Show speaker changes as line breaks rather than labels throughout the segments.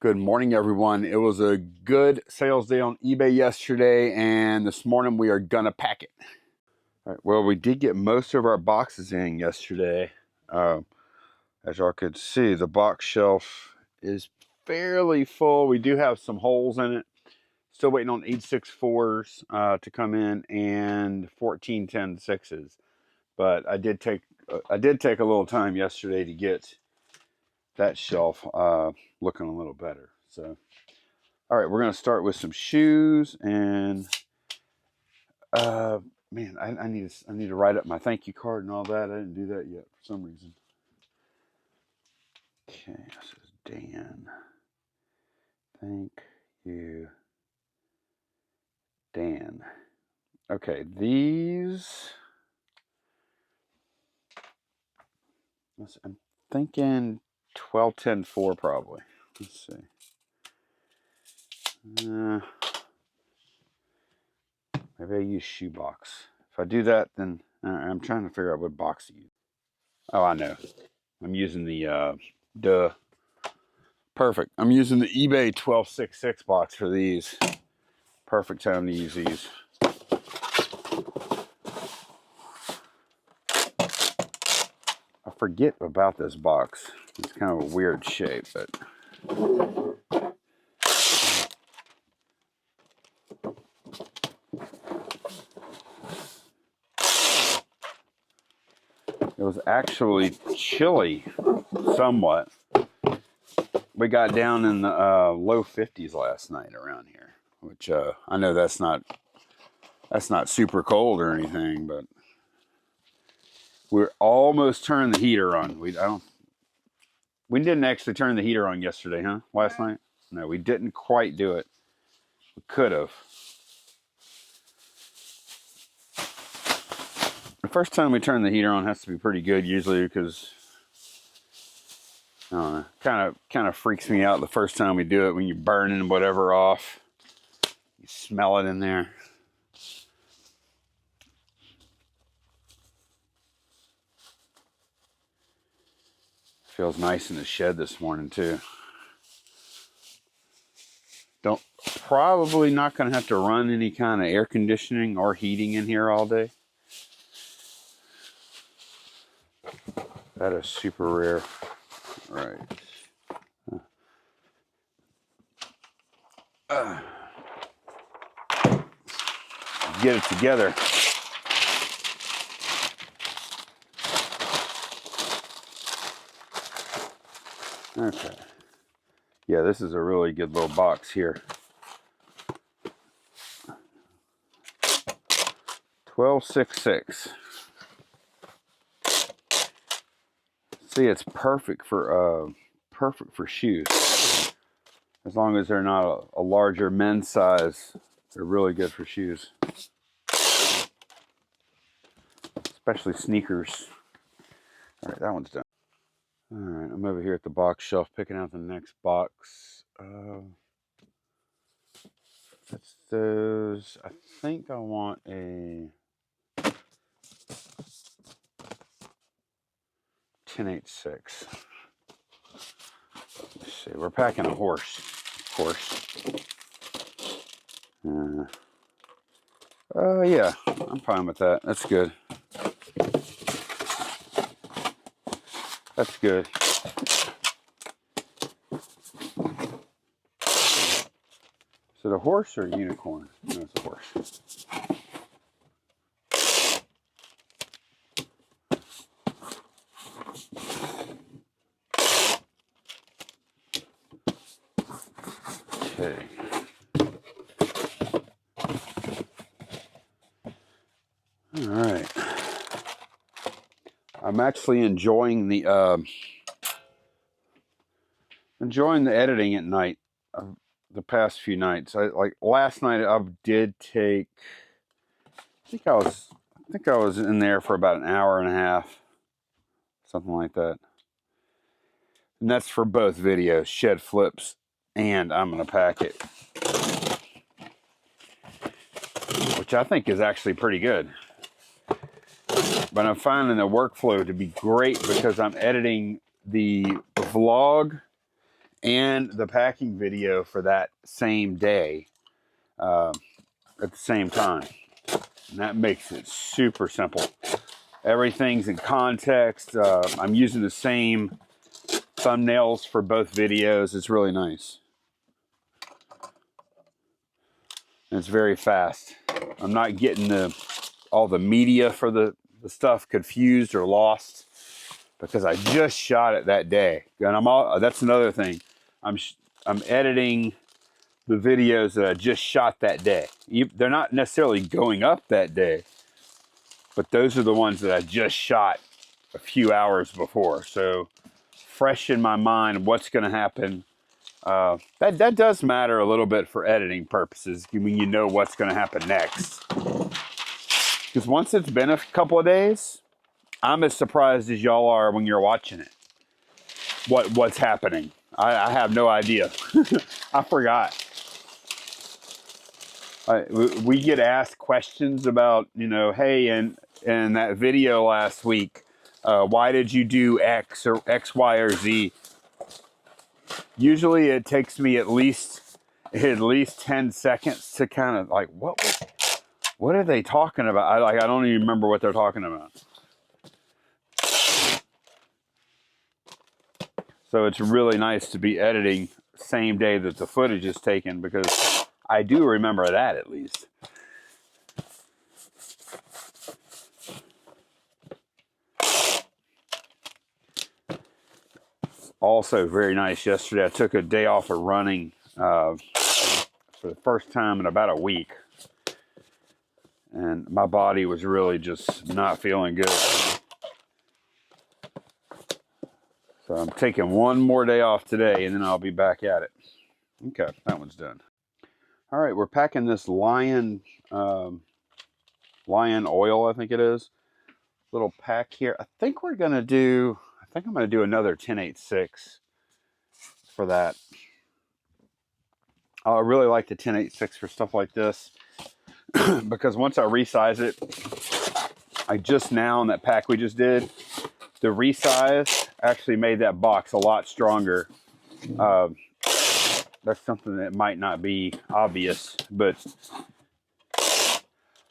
Good morning, everyone. It was a good sales day on eBay yesterday, and this morning we are gonna pack it. All right, well, we did get most of our boxes in yesterday. As y'all could see, the box shelf is fairly full. We do have some holes in it. Still waiting on 864s to come in and 1410 But I did take a little time yesterday to get that shelf looking a little better. So. All right, we're going to start with some shoes, and man, I need to write up my thank you card and all that. I didn't do that yet for some reason. Okay, this is Dan. Thank you, Dan. Okay, these. I'm thinking 12-10-4 probably. Let's see. Maybe I use shoebox. If I do that, then I'm trying to figure out what box to use. Oh, I know. I'm using the Perfect. I'm using the eBay 1266 box for these. Perfect time to use these. I forget about this box. It's kind of a weird shape, but it was actually chilly somewhat. We got down in the low 50s last night around here, which I know that's not super cold or anything, but we're almost turned the heater on. We didn't actually turn the heater on yesterday, huh? Last night? No, we didn't quite do it. We could have. The first time we turn the heater on has to be pretty good usually, because I don't know, kind of freaks me out the first time we do it when you're burning whatever off. You smell it in there. Feels nice in the shed this morning too. Probably not going to have to run any kind of air conditioning or heating in here all day. That is super rare. Right. Get it together. Okay. Yeah, this is a really good little box here. 1266. See, it's perfect for shoes. As long as they're not a larger men's size, they're really good for shoes. Especially sneakers. All right, that one's done. All right, I'm over here at the box shelf picking out the next box. That's those. I think I want a 1086. Let's see. We're packing a horse, of course. Yeah, I'm fine with that. That's good. That's good. Is it a horse or a unicorn? No, it's a horse. Okay. All right. I'm actually enjoying the editing at night. The past few nights, like last night, I did take. I think I was in there for about an hour and a half, something like that. And that's for both videos, shed flips, and I'm gonna pack it, which I think is actually pretty good. But I'm finding the workflow to be great because I'm editing the vlog and the packing video for that same day at the same time. And that makes it super simple. Everything's in context. I'm using the same thumbnails for both videos. It's really nice. And it's very fast. I'm not getting all the media for the stuff confused or lost because I just shot it that day. And that's another thing. I'm editing the videos that I just shot that day. They're not necessarily going up that day, but those are the ones that I just shot a few hours before. So fresh in my mind what's going to happen. That does matter a little bit for editing purposes. I mean, you know what's going to happen next. Because once it's been a couple of days, I'm as surprised as y'all are when you're watching it. What's happening? I have no idea. I forgot. We get asked questions about, hey, in that video last week, why did you do X or X, Y, or Z? Usually it takes me at least 10 seconds to kind of like, what are they talking about? I don't even remember what they're talking about. So it's really nice to be editing same day that the footage is taken, because I do remember that at least. Also very nice, yesterday I took a day off of running for the first time in about a week. And my body was really just not feeling good. So I'm taking one more day off today, and then I'll be back at it. Okay, that one's done. All right, we're packing this Lion oil, I think it is. Little pack here. I think I'm going to do another 1086 for that. I really like the 1086 for stuff like this because once I resize it, I just now in that pack we just did, the resize actually made that box a lot stronger. That's something that might not be obvious, but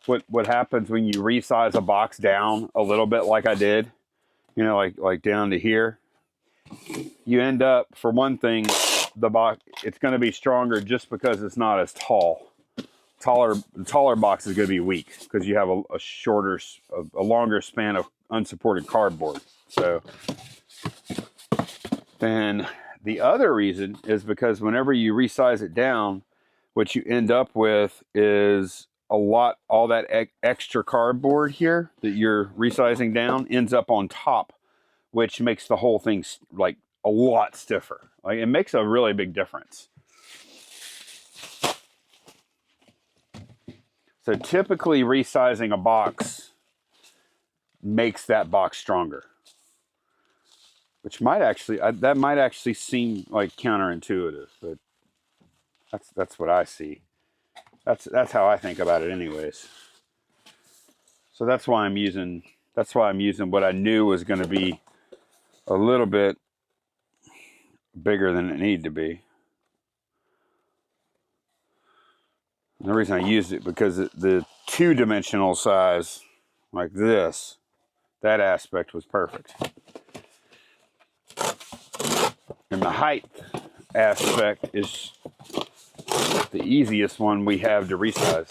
what happens when you resize a box down a little bit, like I did, like down to here, you end up, for one thing, the box, it's going to be stronger just because it's not as tall. The taller box is going to be weak because you have a longer span of unsupported cardboard. So then the other reason is because whenever you resize it down, what you end up with is all that extra cardboard here that you're resizing down ends up on top, which makes the whole thing like a lot stiffer. Like, it makes a really big difference. So typically resizing a box makes that box stronger, which might actually seem like counterintuitive, but that's what I see. That's how I think about it anyways. So that's why I'm using what I knew was going to be a little bit bigger than it needed to be. And the reason I used it because the two-dimensional size like this, that aspect was perfect. And the height aspect is the easiest one we have to resize.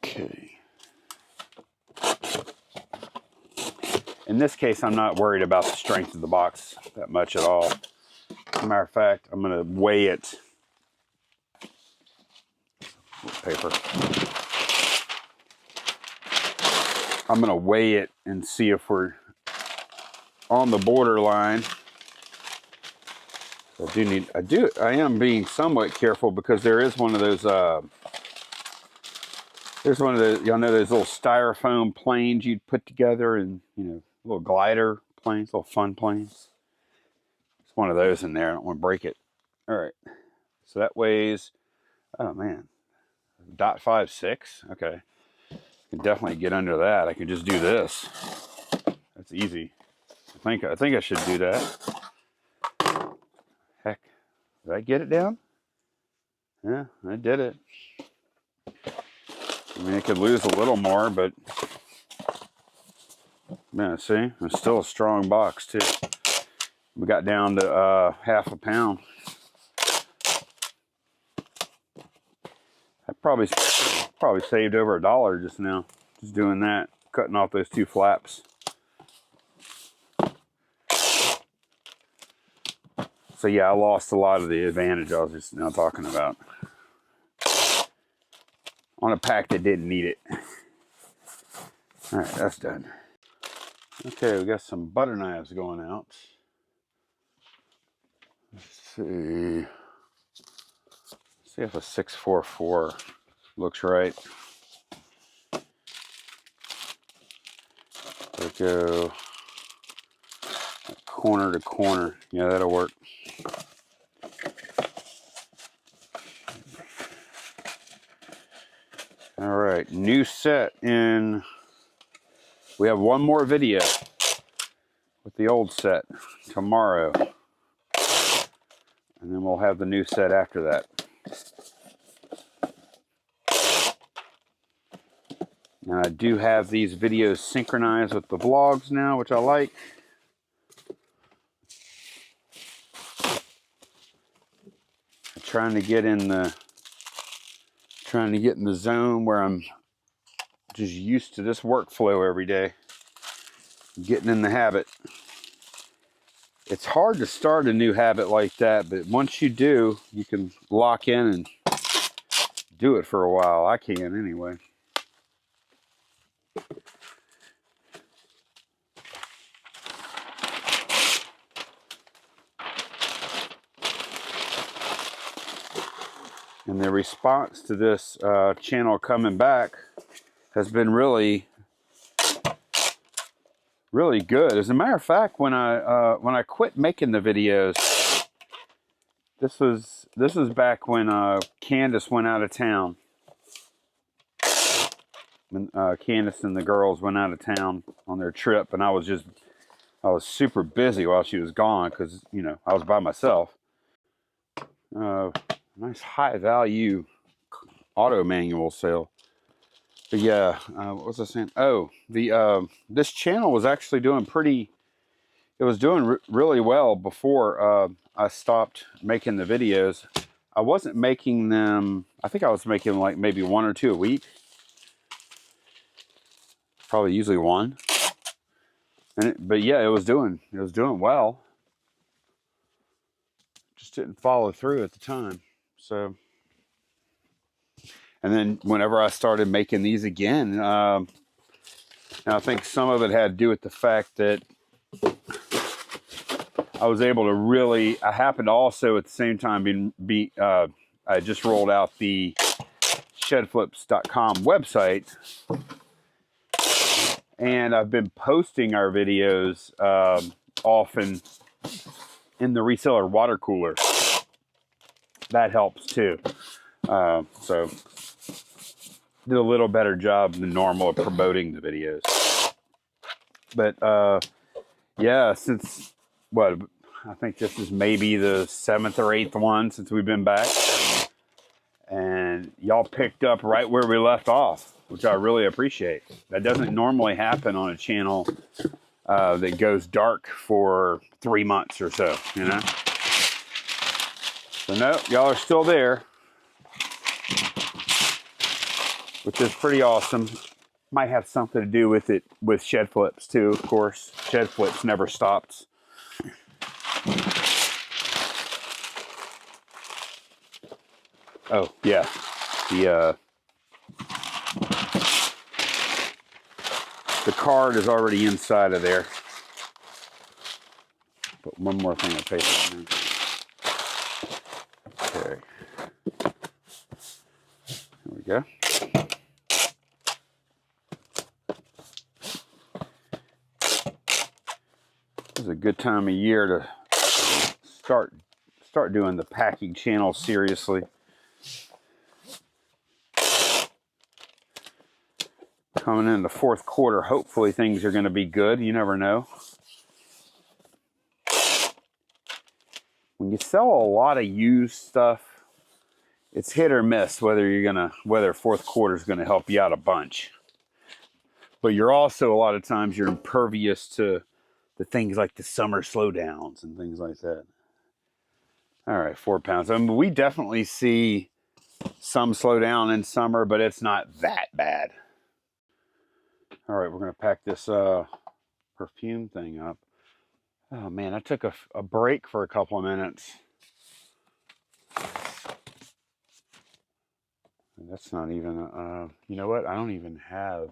Okay. In this case, I'm not worried about the strength of the box that much at all. As a matter of fact, I'm going to weigh it. Paper. I'm going to weigh it and see if we're on the borderline. I am being somewhat careful because there is one of those, y'all know those little styrofoam planes you'd put together, and, little glider planes, little fun planes. There's one of those in there. I don't want to break it. All right. So that weighs, oh man, 0.56. Okay. I can definitely get under that. I can just do this. That's easy. I think I should do that. Did I get it down? Yeah, I did it. I mean, it could lose a little more, but yeah, see, it's still a strong box too. We got down to half a pound. I probably saved over $1 just now, just doing that, cutting off those 2 flaps. So yeah, I lost a lot of the advantage I was just now talking about on a pack that didn't need it. All right, that's done. Okay, we got some butter knives going out. Let's see if a 644 looks right. There we go. Corner to corner. Yeah, that'll work. All right, new set in. We have one more video with the old set tomorrow. And then we'll have the new set after that. And I do have these videos synchronized with the vlogs now, which I like. I'm trying to get in the zone where I'm just used to this workflow every day. Getting in the habit. It's hard to start a new habit like that, but once you do, you can lock in and do it for a while. I can anyway. And the response to this channel coming back has been really good. As a matter of fact, when I quit making the videos, this was back when Candace went out of town. When Candace and the girls went out of town on their trip, and I was super busy while she was gone because, you know, I was by myself. Nice high value auto manual sale. But yeah, what was I saying? Oh, this channel was actually doing it was doing really well before I stopped making the videos. I wasn't making them, I think I was making like maybe 1 or 2 a week. Probably usually 1. But yeah, it was doing well. Just didn't follow through at the time. So, and then whenever I started making these again, and I think some of it had to do with the fact that I was able to I happened to also at the same time I just rolled out the shedflips.com website, and I've been posting our videos often in the reseller water cooler. That helps too. So did a little better job than normal of promoting the videos. But yeah, since I think this is maybe the 7th or 8th one since we've been back, and y'all picked up right where we left off, which I really appreciate. That doesn't normally happen on a channel that goes dark for 3 months or so, you know. So no, y'all are still there, which is pretty awesome. Might have something to do with it with Shed Flips too, of course. Shed Flips never stops. Oh yeah, the card is already inside of there. Put one more thing of paper in there. Okay, there we go. This is a good time of year to start doing the packing channel seriously. Coming in the 4th quarter, hopefully things are going to be good. You never know. when you sell a lot of used stuff, it's hit or miss whether fourth quarter is gonna help you out a bunch. But you're also, a lot of times, you're impervious to the things like the summer slowdowns and things like that. All right, 4 pounds. I mean, we definitely see some slowdown in summer, but it's not that bad. All right, we're gonna pack this perfume thing up. Oh man, I took a break for a couple of minutes. That's not even, you know what? I don't even have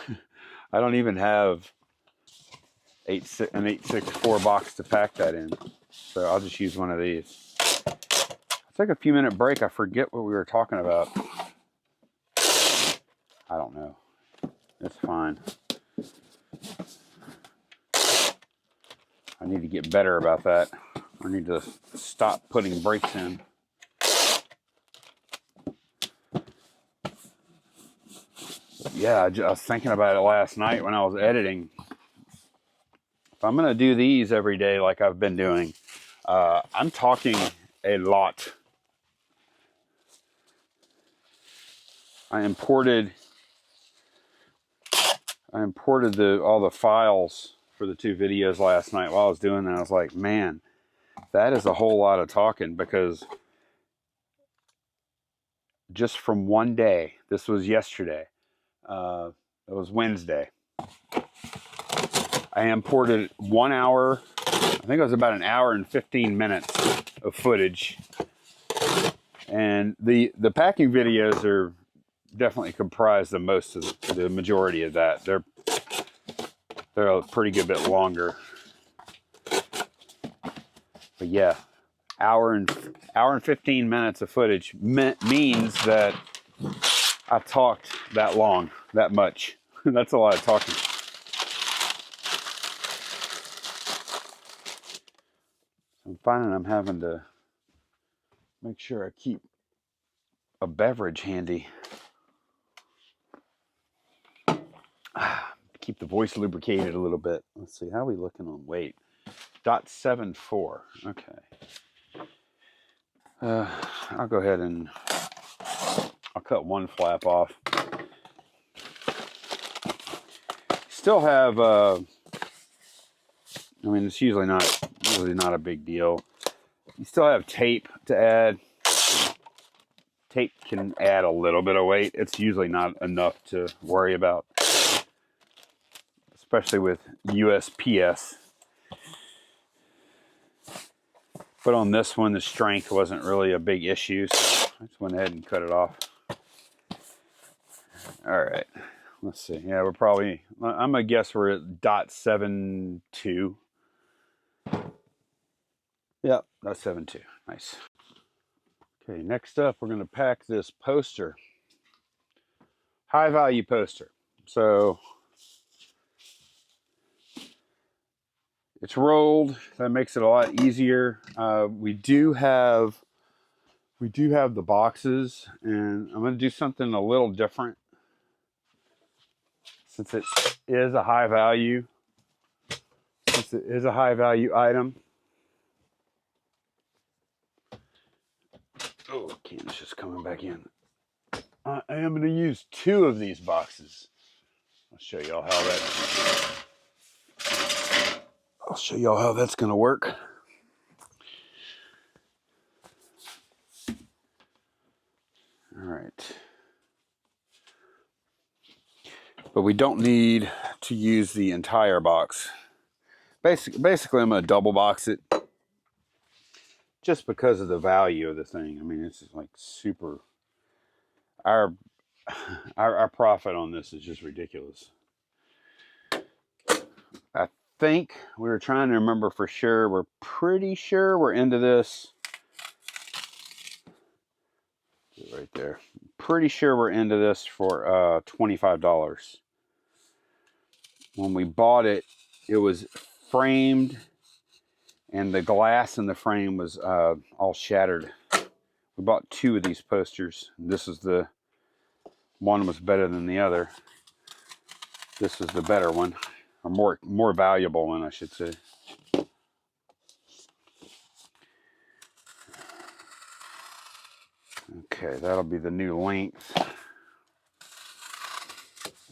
an 864 box to pack that in. So I'll just use one of these. I took a few minute break. I forget what we were talking about. I don't know. It's fine. I need to get better about that. I need to stop putting breaks in. Yeah, I was thinking about it last night when I was editing. If I'm going to do these every day like I've been doing, I'm talking a lot. I imported all the files for the 2 videos last night while I was doing that. I was like, man, that is a whole lot of talking, because just from one day, this was yesterday, it was Wednesday, I imported 1 hour, I think it was about an hour and 15 minutes of footage. And the packing videos are definitely comprise the majority of that. They're a pretty good bit longer. But yeah, hour and 15 minutes of footage means that I talked that long, that much. That's a lot of talking. I'm finding I'm having to make sure I keep a beverage handy. Keep the voice lubricated a little bit. Let's see, how are we looking on weight? 0.74. Okay. I'll go ahead and I'll cut one flap off. Still have, I mean, it's usually not a big deal. You still have tape to add. Tape can add a little bit of weight. It's usually not enough to worry about, especially with USPS. But on this one, the strength wasn't really a big issue, so I just went ahead and cut it off. All right, let's see. Yeah, we're probably, I'm gonna guess we're at 0.72. Yep, 0.72. Nice. Okay, next up, we're gonna pack this poster. High value poster. So it's rolled. That makes it a lot easier. We do have the boxes, and I'm going to do something a little different since it is a high value. Since it is a high value item. Oh, can's just coming back in. I am going to use 2 of these boxes. I'll show y'all how that's going to work. All right. But we don't need to use the entire box. Basically, I'm going to double box it just because of the value of the thing. I mean, it's just like super. Our profit on this is just ridiculous. I think we were trying to remember for sure. We're pretty sure we're into this. Right there. Pretty sure we're into this for $25. When we bought it, it was framed, and the glass in the frame was all shattered. We bought 2 of these posters. This is the one was better than the other. This is the better one, or more valuable one, I should say. Okay, that'll be the new length.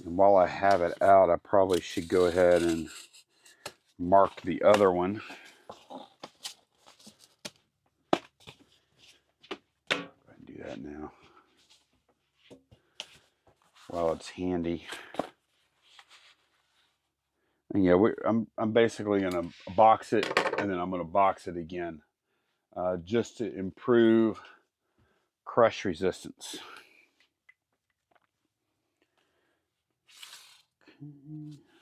And while I have it out, I probably should go ahead and mark the other one. I can do that now while it's handy. And yeah, I'm basically gonna box it, and then I'm gonna box it again, just to improve crush resistance.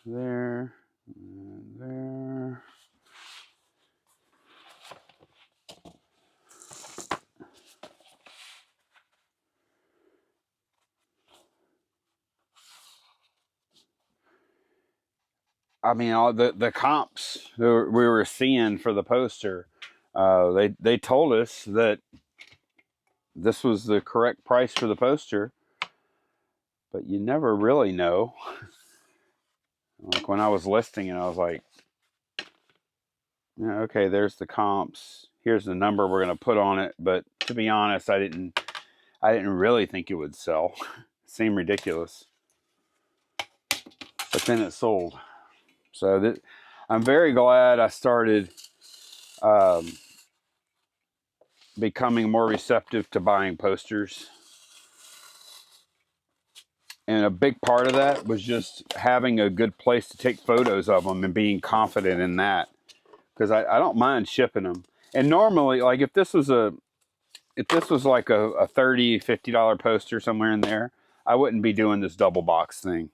There, and there. I mean, all the comps that we were seeing for the poster, they told us that this was the correct price for the poster, but you never really know. Like when I was listing it, I was like, yeah, okay, there's the comps. Here's the number we're gonna put on it. But to be honest, I didn't really think it would sell. It seemed ridiculous, but then it sold. So I'm very glad I started becoming more receptive to buying posters. And a big part of that was just having a good place to take photos of them and being confident in that. Because I don't mind shipping them. And normally, like if this was like a $30, $50 poster somewhere in there, I wouldn't be doing this double box thing.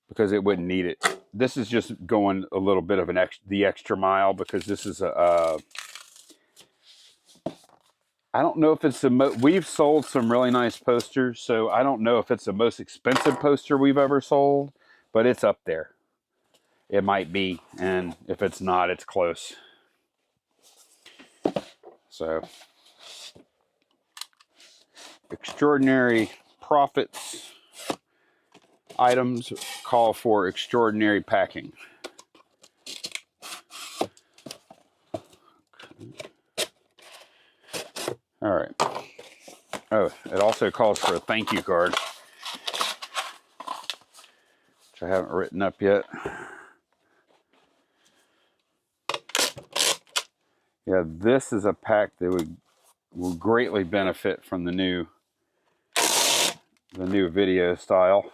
Because it wouldn't need it. This is just going a little bit of the extra mile, because this is I don't know if it's we've sold some really nice posters, so I don't know if it's the most expensive poster we've ever sold, but it's up there. It might be, and if it's not, it's close. So, extraordinary profits items call for extraordinary packing. All right. Oh, it also calls for a thank you card, which I haven't written up yet. Yeah, this is a pack that will greatly benefit from the new video style,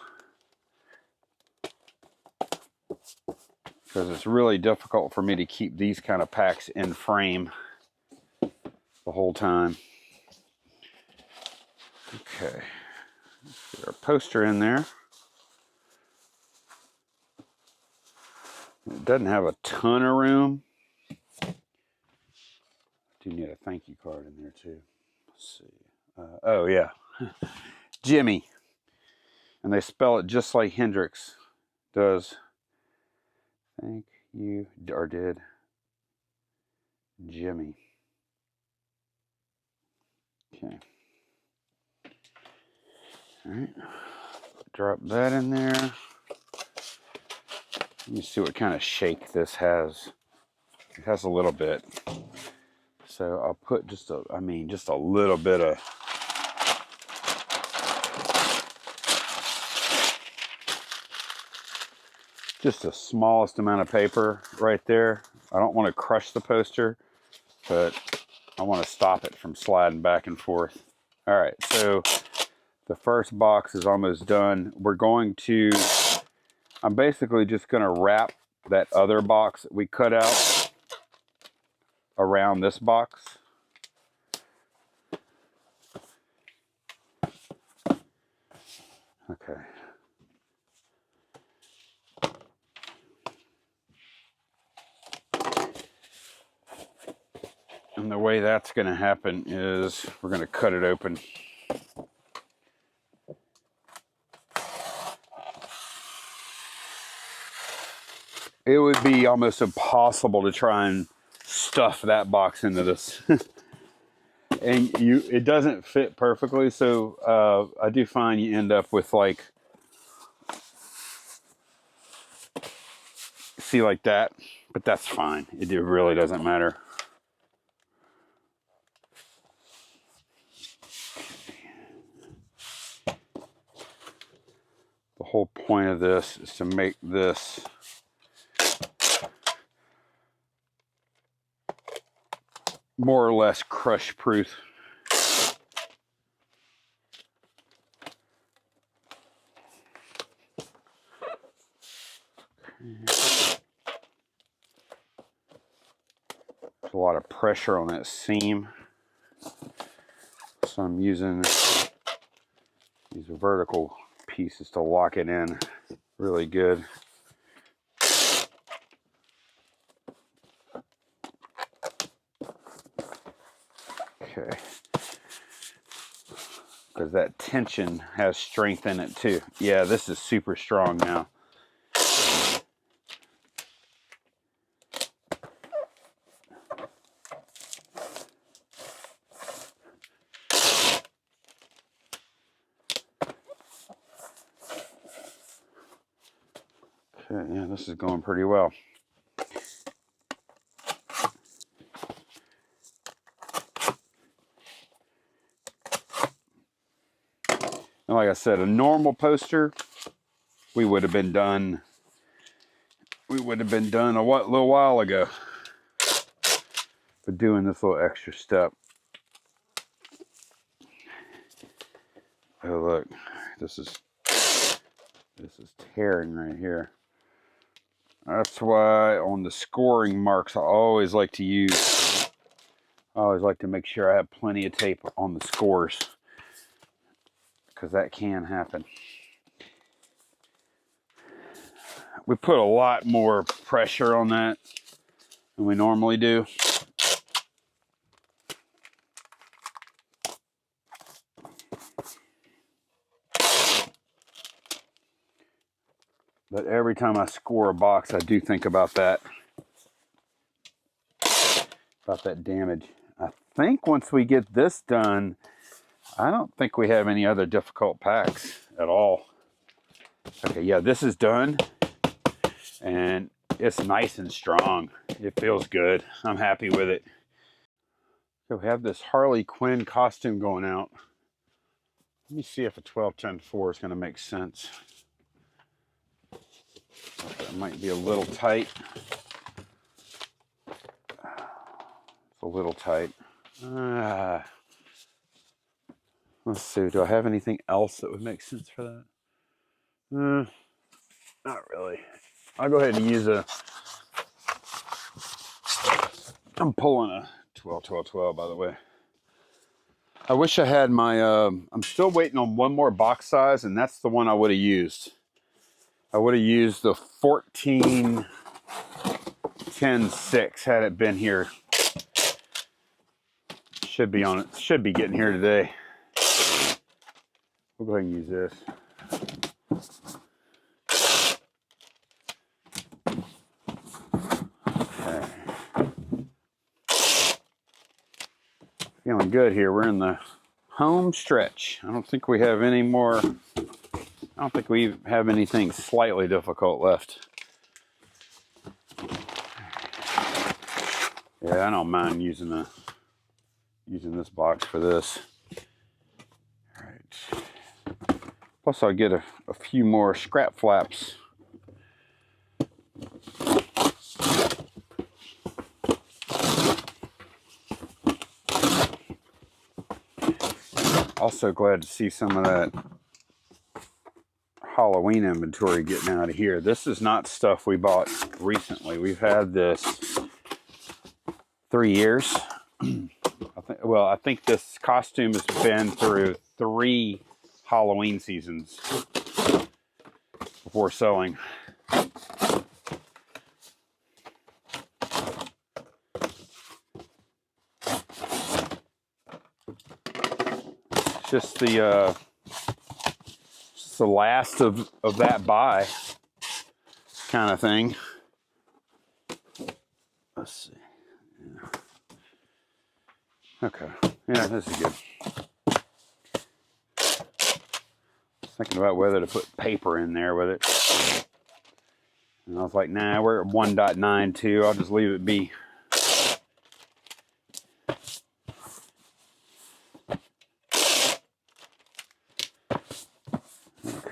because it's really difficult for me to keep these kind of packs in frame the whole time. Okay, let's get our poster in there. It doesn't have a ton of room. Do need a thank you card in there too. Let's see. Oh yeah, Jimmy, and they spell it just like Hendrix does. Thank you, or did Jimmy. Okay. All right. Drop that in there. Let me see what kind of shake this has. It has a little bit. So I'll put just a little bit of just the smallest amount of paper right there. I don't want to crush the poster, but I want to stop it from sliding back and forth. All right, so the first box is almost done. I'm basically just going to wrap that other box that we cut out around this box. Okay. And the way that's going to happen is we're going to cut it open. It would be almost impossible to try and stuff that box into this. And it doesn't fit perfectly, so I do find you end up with like that, but that's fine. It really doesn't matter. whole point of this is to make this more or less crush proof. There's a lot of pressure on that seam, so I'm using these vertical pieces to lock it in really good. Okay, because that tension has strength in it too. Yeah, this is super strong now. Okay, yeah, this is going pretty well. And like I said, a normal poster, we would have been done. We would have been done a little while ago. But doing this little extra step. Oh look, this is tearing right here. That's why on the scoring marks I always like to make sure I have plenty of tape on the scores, because that can happen. We put a lot more pressure on that than we normally do. But every time I score a box, I do think about that damage. I think once we get this done, I don't think we have any other difficult packs at all. Okay, yeah, this is done. And it's nice and strong. It feels good. I'm happy with it. So we have this Harley Quinn costume going out. Let me see if a 12-10-4 is going to make sense. That might be a little tight. It's a little tight. Let's see. Do I have anything else that would make sense for that? Not really. I'll go ahead and use I'm pulling a 12-12-12, by the way. I wish I had my, I'm still waiting on one more box size, and that's the one I would have used. I would have used the 14-10-6 had it been here. Should be on it. Should be getting here today. We'll go ahead and use this. Okay. Feeling good here. We're in the home stretch. I don't think we have any more. I don't think we have anything slightly difficult left. Yeah, I don't mind using this box for this. All right. Plus, I'll get a few more scrap flaps. Also glad to see some of that Halloween inventory getting out of here. This is not stuff we bought recently. We've had this 3 years. I think this costume has been through 3 Halloween seasons before selling. Just the last of that buy kind of thing. Let's see. Yeah. Okay. Yeah, this is good. Thinking about whether to put paper in there with it. And I was like, nah, we're at 1.92. I'll just leave it be.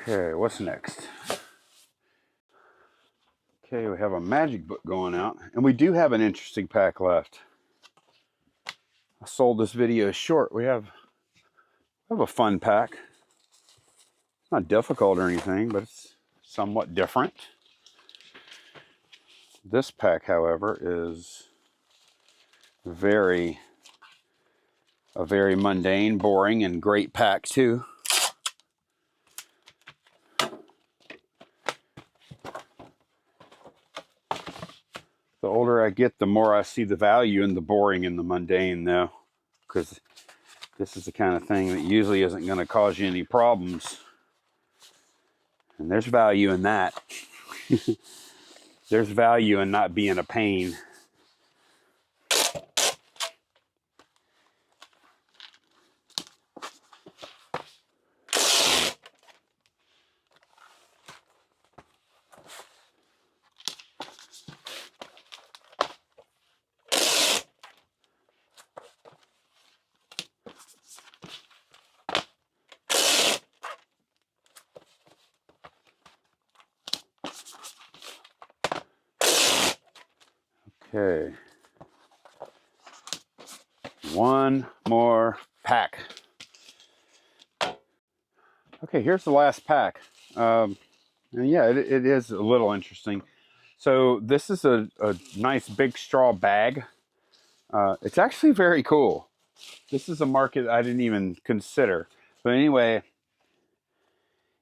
Okay, what's next? Okay, we have a magic book going out, and we do have an interesting pack left. I sold this video short. We have a fun pack. It's not difficult or anything, but it's somewhat different. This pack, however, is a very mundane, boring, and great pack too. The older I get, the more I see the value in the boring and the mundane, though, because this is the kind of thing that usually isn't going to cause you any problems. And there's value in that. There's value in not being a pain. Okay. One more pack. Okay, here's the last pack. And yeah, it is a little interesting. So this is a nice big straw bag. It's actually very cool. This is a market I didn't even consider. But anyway,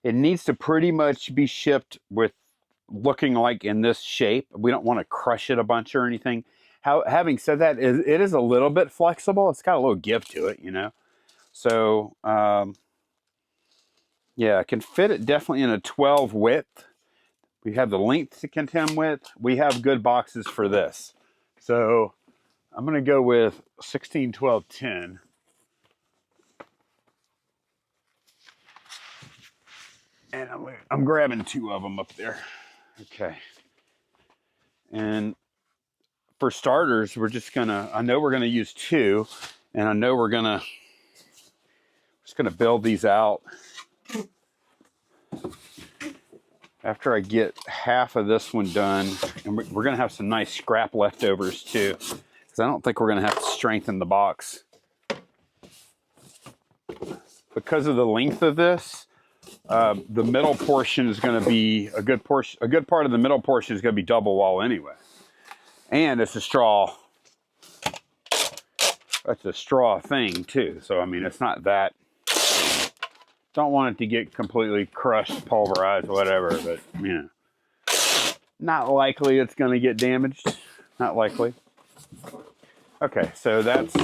it needs to pretty much be shipped with looking like in this shape. We don't want to crush it a bunch or anything. Having said that, it is a little bit flexible. It's got a little give to it, you know. So, yeah, I can fit it definitely in a 12 width. We have the length to contend with. We have good boxes for this. So I'm going to go with 16, 12, 10. And I'm grabbing two of them up there. Okay. And for starters, we're just gonna, I know we're gonna use two, and I know we're just gonna build these out. After I get half of this one done, and we're gonna have some nice scrap leftovers too, because I don't think we're gonna have to strengthen the box. Because of the length of this, the middle portion is going to be a good portion. A good part of the middle portion is going to be double wall anyway, and it's a straw. That's a straw thing too. So I mean, it's not that. Don't want it to get completely crushed, pulverized, whatever. But you know, not likely it's going to get damaged. Not likely. Okay, so that's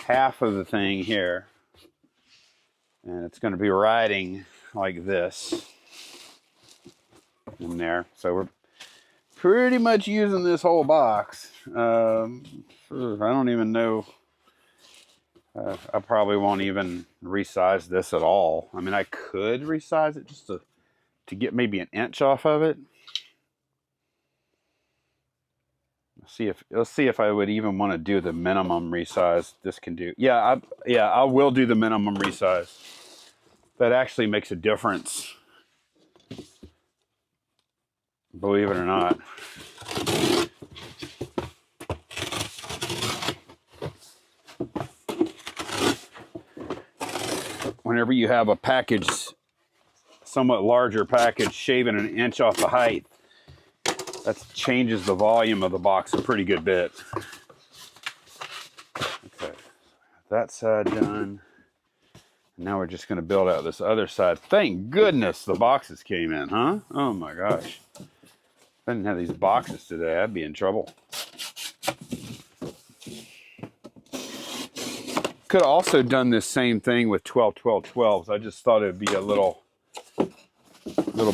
half of the thing here. And it's going to be riding like this in there. So we're pretty much using this whole box. I don't even know. I probably won't even resize this at all. I mean, I could resize it just to get maybe an inch off of it. Let's see if I would even want to do the minimum resize this can do. Yeah, I will do the minimum resize. That actually makes a difference, believe it or not. Whenever you have a package, somewhat larger package, shaving an inch off the height, that changes the volume of the box a pretty good bit. Okay, that side done. Now we're just going to build out this other side. Thank goodness the boxes came in, huh? Oh my gosh. If I didn't have these boxes today, I'd be in trouble. Could have also done this same thing with 12, 12, 12s. I just thought it would be a little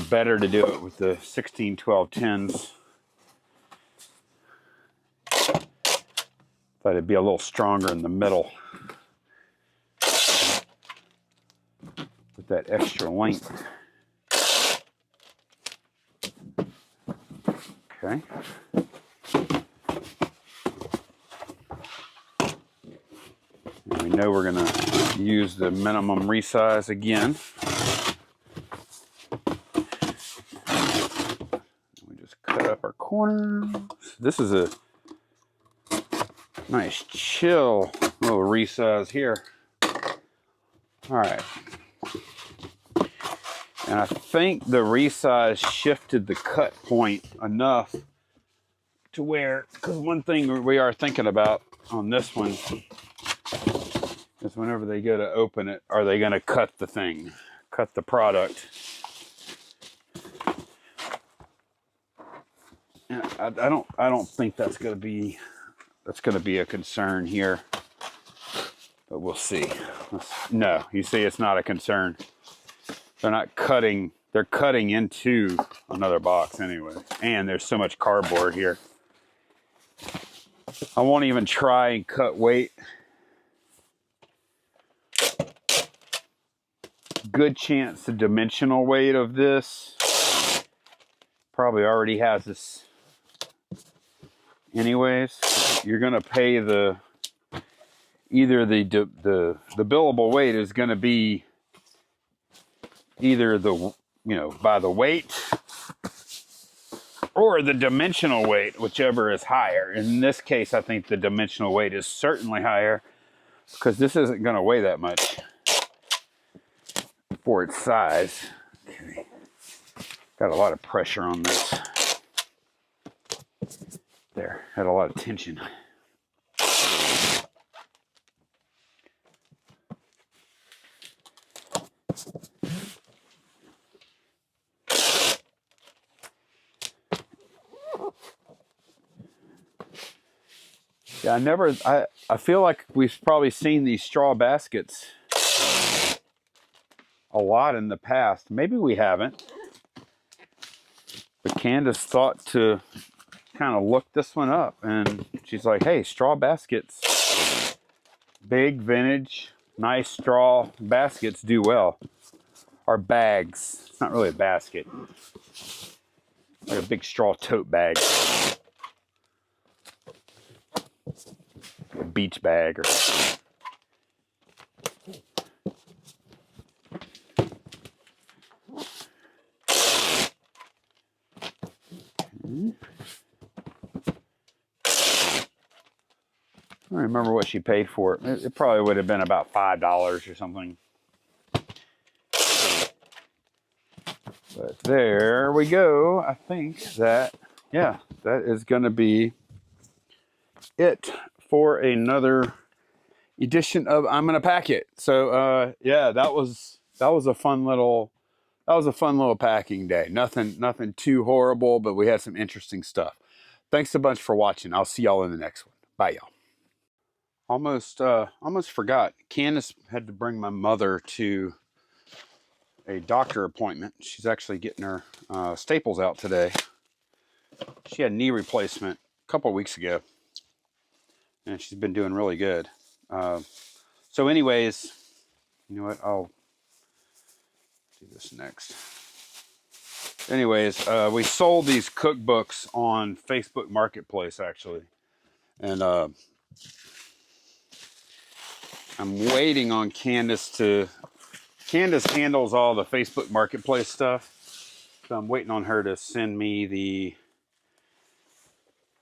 better to do it with the 16, 12, 10s. Thought it'd be a little stronger in the middle. With that extra length. Okay. And we know we're going to use the minimum resize again. We just corner. This is a nice chill little resize here. All right. And I think the resize shifted the cut point enough to where, because one thing we are thinking about on this one is whenever they go to open it, are they going to cut the thing, cut the product? And I don't think that's going to be a concern here, but we'll see. No, you see, it's not a concern. They're not cutting. They're cutting into another box anyway. And there's so much cardboard here. I won't even try and cut weight. Good chance the dimensional weight of this probably already has this. Anyways, you're going to pay either the billable weight is going to be either by the weight or the dimensional weight, whichever is higher. In this case, I think the dimensional weight is certainly higher because this isn't going to weigh that much for its size. Okay. Got a lot of pressure on this. There, had a lot of tension. Yeah, I feel like we've probably seen these straw baskets a lot in the past. Maybe we haven't. But Candace thought to kind of look this one up, and she's like, hey, straw baskets, big, vintage, nice straw baskets do well. Or bags. It's not really a basket. Like a big straw tote bag. A beach bag or something. I don't remember what she paid for it. It probably would have been about $5 or something. But there we go. I think that, yeah, that is going to be it for another edition of I'm Gonna Pack It. So yeah, that was a fun little packing day. Nothing too horrible, but we had some interesting stuff. Thanks a bunch for watching. I'll see y'all in the next one. Bye, y'all. Almost forgot. Candace had to bring my mother to a doctor appointment. She's actually getting her staples out today. She had knee replacement a couple of weeks ago, and she's been doing really good. So anyways, you know what? I'll do this next. Anyways, we sold these cookbooks on Facebook Marketplace, actually. And I'm waiting on Candace Candace handles all the Facebook Marketplace stuff. So I'm waiting on her to send me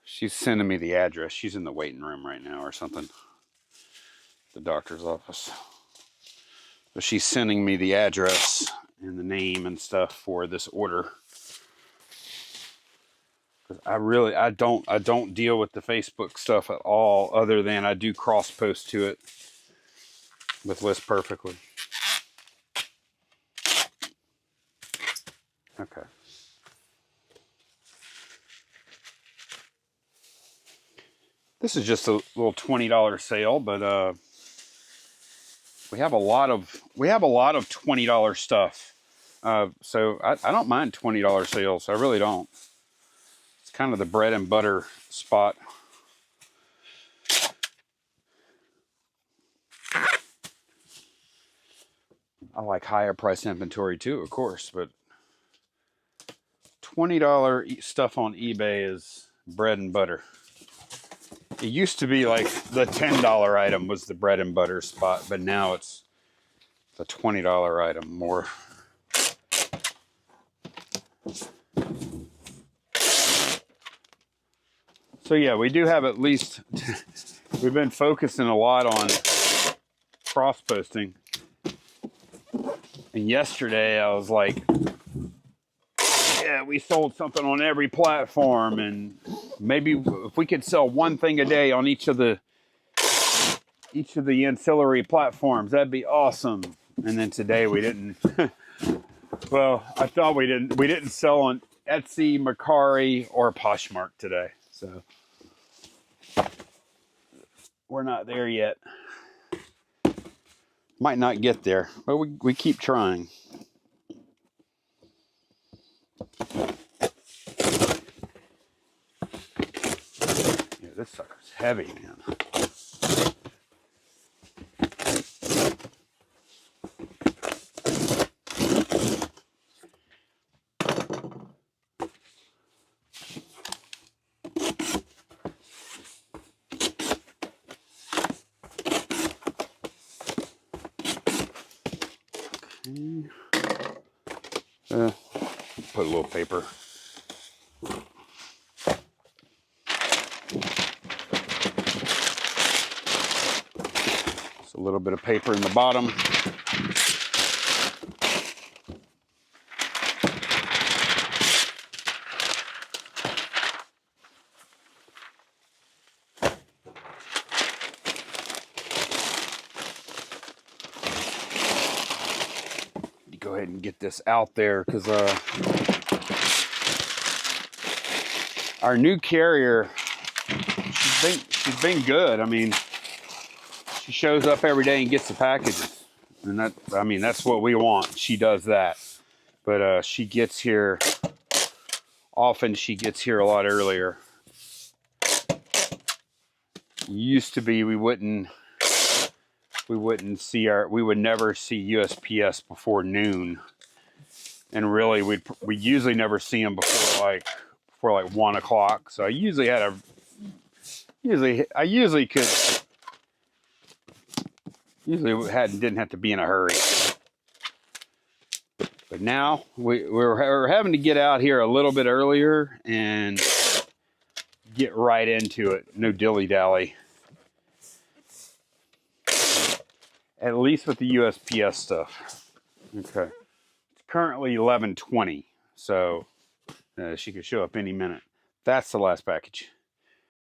she's sending me the address. She's in the waiting room right now or something. The doctor's office. So she's sending me the address and the name and stuff for this order. Because I don't deal with the Facebook stuff at all, other than I do cross post to it with List Perfectly. Okay. This is just a little $20 sale, but we have a lot of $20 stuff. So I don't mind $20 sales. I really don't. It's kind of the bread and butter spot. I like higher price inventory too, of course, but $20 stuff on eBay is bread and butter. It used to be like the $10 item was the bread and butter spot, but now it's the $20 item more. So yeah, we do have at least, we've been focusing a lot on cross posting. And yesterday I was like, yeah, we sold something on every platform, and maybe if we could sell one thing a day on each of the ancillary platforms, that'd be awesome. And then today we didn't. Well, I thought we didn't sell on Etsy, Mercari, or Poshmark today. So we're not there yet. Might not get there, but we keep trying. Yeah, this sucker's heavy, man. Put a little paper. Just a little bit of paper in the bottom. Go ahead and get this out there, because our new carrier, she's been good. I mean, she shows up every day and gets the packages, and that's what we want. She does that, but she gets here often. She gets here a lot earlier. Used to be we would never see USPS before noon, and really we usually never see them before like 1 o'clock. So I usually didn't have to be in a hurry. But now we're having to get out here a little bit earlier and get right into it. No dilly-dally. At least with the USPS stuff. Okay. It's currently 11:20, so she could show up any minute. That's the last package.